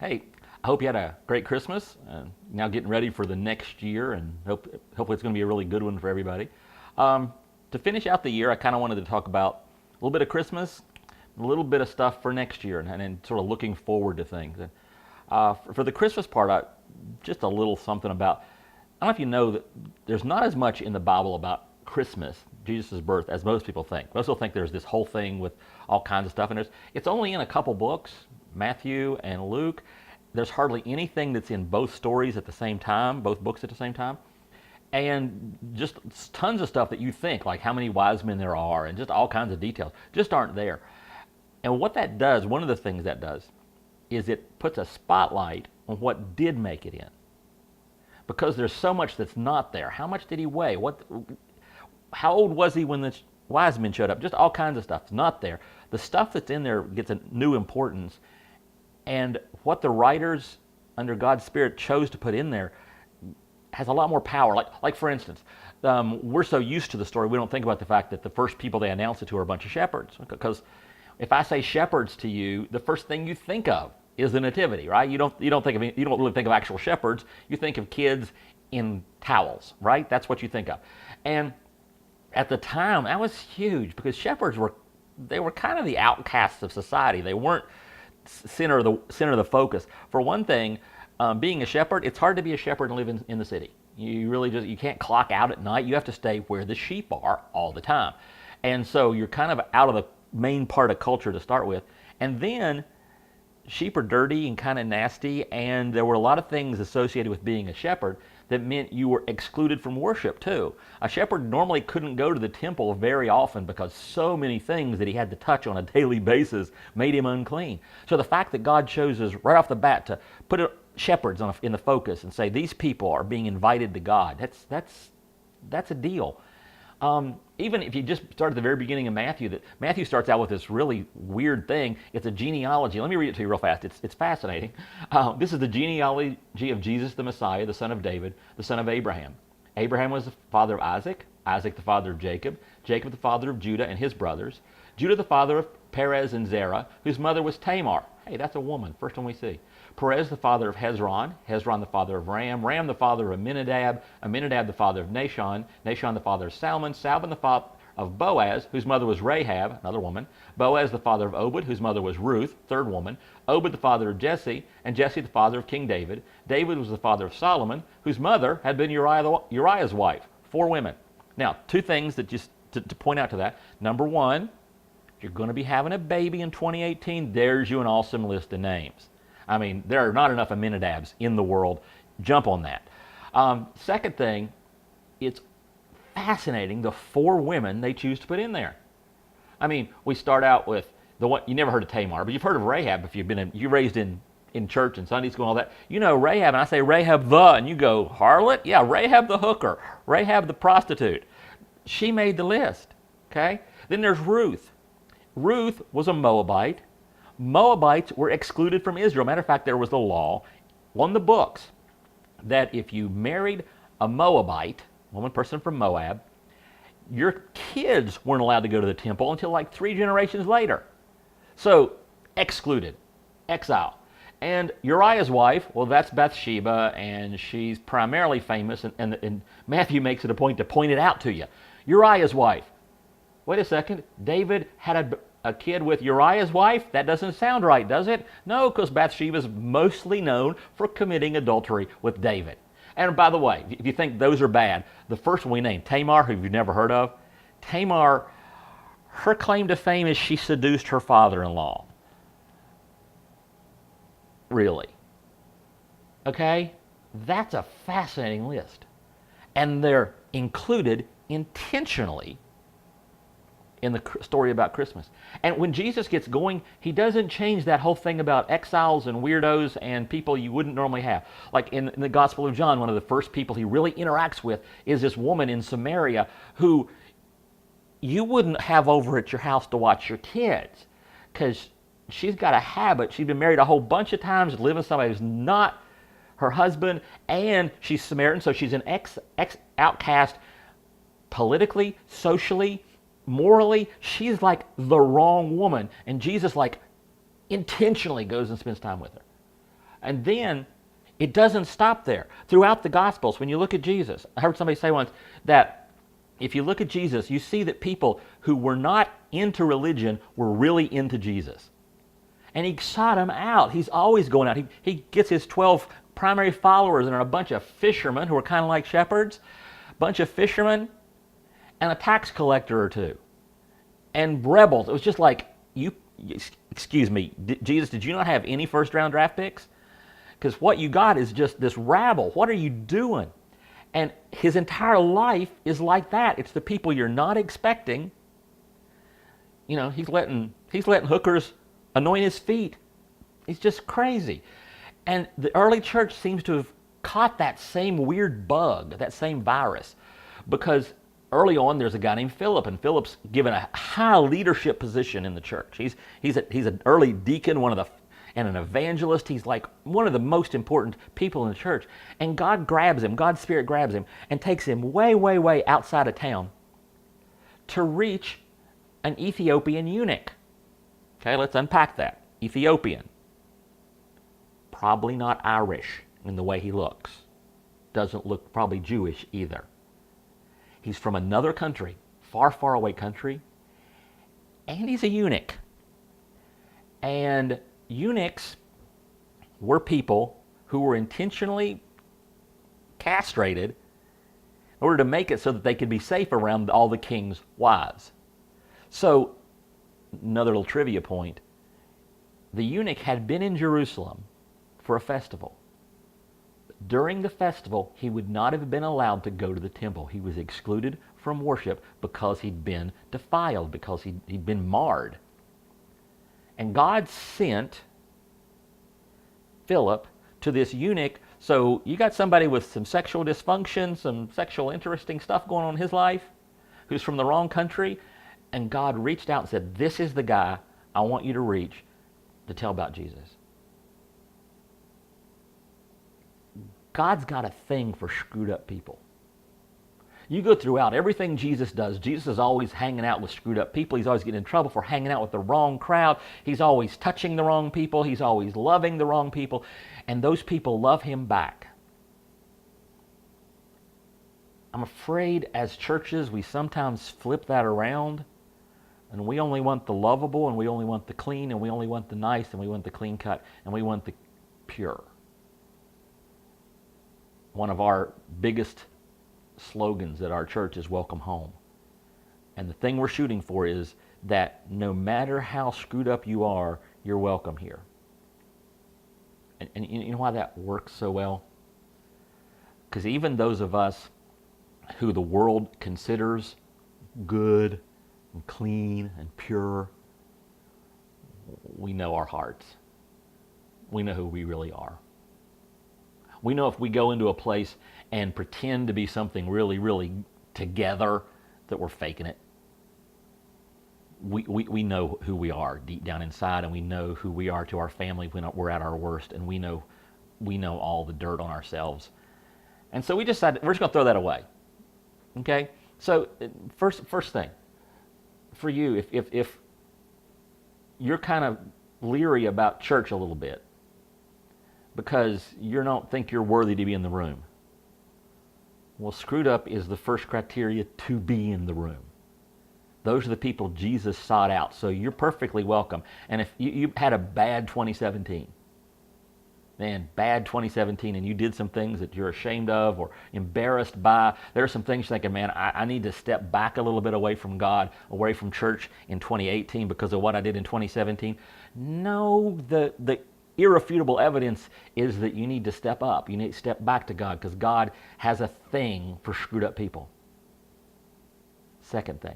Hey, I hope you had a great Christmas. Now getting ready for the next year, and hopefully it's going to be a really good one for everybody. To finish out the year, I kind of wanted to talk about a little bit of Christmas, a little bit of stuff for next year, and sort of looking forward to things. For the Christmas part, just a little something about. I don't know if you know that there's not as much in the Bible about Christmas, Jesus' birth, as most people think. Most people think there's this whole thing with all kinds of stuff, and it's only in a couple books, Matthew and Luke. There's hardly anything that's in both stories at the same time, both books at the same time. And just tons of stuff that you think, like how many wise men there are, and just all kinds of details, just aren't there. And what that does, one of the things that does, is it puts a spotlight on what did make it in. Because there's so much that's not there. How much did he weigh? How old was he when the wise men showed up? Just all kinds of stuff. It's not there. The stuff that's in there gets a new importance. And what the writers under God's Spirit chose to put in there has a lot more power. Like for instance, we're so used to the story, we don't think about the fact that the first people they announced it to are a bunch of shepherds. Because if I say shepherds to you, the first thing you think of is the nativity, right? You don't really think of actual shepherds. You think of kids in towels, right? That's what you think of. And at the time, that was huge because shepherds were kind of the outcasts of society. They weren't center of the focus. For one thing, being a shepherd, it's hard to be a shepherd and live in the city. You can't clock out at night. You have to stay where the sheep are all the time. And so you're kind of out of the main part of culture to start with. And then sheep are dirty and kind of nasty, and there were a lot of things associated with being a shepherd that meant you were excluded from worship too. A shepherd normally couldn't go to the temple very often because so many things that he had to touch on a daily basis made him unclean. So the fact that God chose us right off the bat to put shepherds in the focus and say these people are being invited to God, that's a deal. Even if you just start at the very beginning of Matthew, that Matthew starts out with this really weird thing. It's a genealogy. Let me read it to you real fast. It's fascinating. This is the genealogy of Jesus the Messiah, the son of David, the son of Abraham. Abraham was the father of Isaac, Isaac the father of Jacob, Jacob the father of Judah and his brothers, Judah the father of Perez and Zerah, whose mother was Tamar. Hey, that's a woman, first one we see. Perez the father of Hezron, Hezron the father of Ram, Ram the father of Amminadab, Amminadab the father of Nahshon, Nahshon the father of Salmon, Salmon the father of Boaz, whose mother was Rahab, another woman, Boaz the father of Obed, whose mother was Ruth, third woman, Obed the father of Jesse, and Jesse the father of King David. David was the father of Solomon, whose mother had been Uriah's wife, four women. Now, two things that just to point out to that. Number one, if you're going to be having a baby in 2018, there's you an awesome list of names. I mean, there are not enough Amminadabs in the world. Jump on that. Second thing, it's fascinating the four women they choose to put in there. I mean, we start out with the one, you never heard of Tamar, but you've heard of Rahab if you're raised in church and Sunday school and all that. You know Rahab, and I say Rahab and you go, harlot? Yeah, Rahab the hooker, Rahab the prostitute. She made the list, okay? Then there's Ruth. Ruth was a Moabite. Moabites were excluded from Israel. Matter of fact, there was a law on the books that if you married a Moabite, woman person from Moab, your kids weren't allowed to go to the temple until like 3 generations later. So, excluded, exile. And Uriah's wife, well, that's Bathsheba, and she's primarily famous, and Matthew makes it a point to point it out to you. Uriah's wife. Wait a second, David had a kid with Uriah's wife? That doesn't sound right, does it? No, because Bathsheba is mostly known for committing adultery with David. And by the way, if you think those are bad, the first one we named, Tamar, who you've never heard of, Tamar, her claim to fame is she seduced her father-in-law. Really? Okay? That's a fascinating list. And they're included intentionally in the story about Christmas. And when Jesus gets going, he doesn't change that whole thing about exiles and weirdos and people you wouldn't normally have. Like in the Gospel of John, one of the first people he really interacts with is this woman in Samaria who you wouldn't have over at your house to watch your kids because she's got a habit. She's been married a whole bunch of times, living with somebody who's not her husband, and she's Samaritan, so she's an outcast politically, socially, morally. She's like the wrong woman, and Jesus like intentionally goes and spends time with her. And then it doesn't stop there. Throughout the Gospels, when you look at Jesus, I heard somebody say once that if you look at Jesus, you see that people who were not into religion were really into Jesus. And he sought them out. He's always going out. He gets his 12 primary followers, and are a bunch of fishermen who are kind of like shepherds, a bunch of fishermen, and a tax collector or two, and rebels. It was just like, excuse me, Jesus, did you not have any first-round draft picks? Because what you got is just this rabble. What are you doing? And his entire life is like that. It's the people you're not expecting. You know, he's letting hookers anoint his feet. He's just crazy. And the early church seems to have caught that same weird bug, that same virus, because early on there's a guy named Philip, and Philip's given a high leadership position in the church. He's an early deacon, and an evangelist. He's like one of the most important people in the church. And God grabs him, God's Spirit grabs him, and takes him way, way, way outside of town to reach an Ethiopian eunuch. Okay, let's unpack that. Ethiopian. Probably not Irish in the way he looks. Doesn't look probably Jewish either. He's from another country, far, far away country, and he's a eunuch. And eunuchs were people who were intentionally castrated in order to make it so that they could be safe around all the king's wives. So, another little trivia point, the eunuch had been in Jerusalem for a festival. During the festival, he would not have been allowed to go to the temple. He was excluded from worship because he'd been defiled, because he'd been marred. And God sent Philip to this eunuch. So you got somebody with some sexual dysfunction, some sexual interesting stuff going on in his life, who's from the wrong country, and God reached out and said, this is the guy I want you to reach to tell about Jesus. God's got a thing for screwed up people. You go throughout everything Jesus does. Jesus is always hanging out with screwed up people. He's always getting in trouble for hanging out with the wrong crowd. He's always touching the wrong people. He's always loving the wrong people. And those people love him back. I'm afraid as churches we sometimes flip that around, and we only want the lovable, and we only want the clean, and we only want the nice, and we want the clean cut, and we want the pure. One of our biggest slogans at our church is welcome home. And the thing we're shooting for is that no matter how screwed up you are, you're welcome here. And you know why that works so well? Because even those of us who the world considers good and clean and pure, we know our hearts. We know who we really are. We know if we go into a place and pretend to be something really, really together, that we're faking it. We know who we are deep down inside, and we know who we are to our family when we're at our worst, and we know all the dirt on ourselves. And so we decided we're just going to throw that away. Okay? So first thing, for you, if you're kind of leery about church a little bit, because you don't think you're worthy to be in the room. Well, screwed up is the first criteria to be in the room. Those are the people Jesus sought out, so you're perfectly welcome. And if you had a bad 2017, bad 2017, and you did some things that you're ashamed of or embarrassed by, there are some things you're thinking, man, I need to step back a little bit away from God, away from church in 2018 because of what I did in 2017. No, the irrefutable evidence is that you need to step up. You need to step back to God, because God has a thing for screwed up people. Second thing,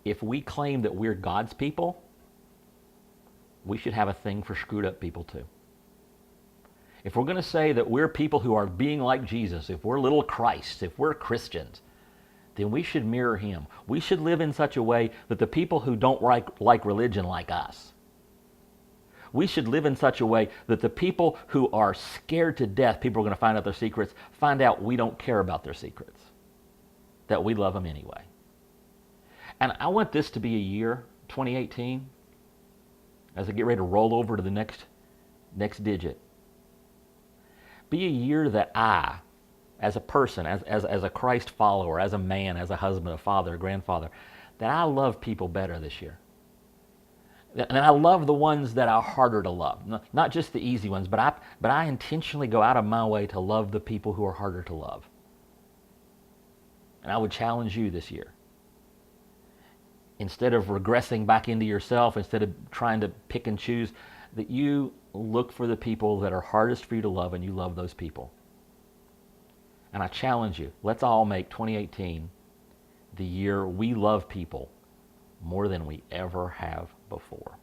if we claim that we're God's people, we should have a thing for screwed up people too. If we're going to say that we're people who are being like Jesus, if we're little Christs, if we're Christians, then we should mirror him. We should live in such a way that the people who don't like religion like us, we should live in such a way that the people who are scared to death, people are going to find out their secrets, find out we don't care about their secrets, that we love them anyway. And I want this to be a year, 2018, as I get ready to roll over to the next next digit. Be a year that I, as a person, as a Christ follower, as a man, as a husband, a father, a grandfather, that I love people better this year. And I love the ones that are harder to love, not just the easy ones, but I intentionally go out of my way to love the people who are harder to love. And I would challenge you this year. Instead of regressing back into yourself, instead of trying to pick and choose, that you look for the people that are hardest for you to love and you love those people. And I challenge you, let's all make 2018 the year we love people more than we ever have before.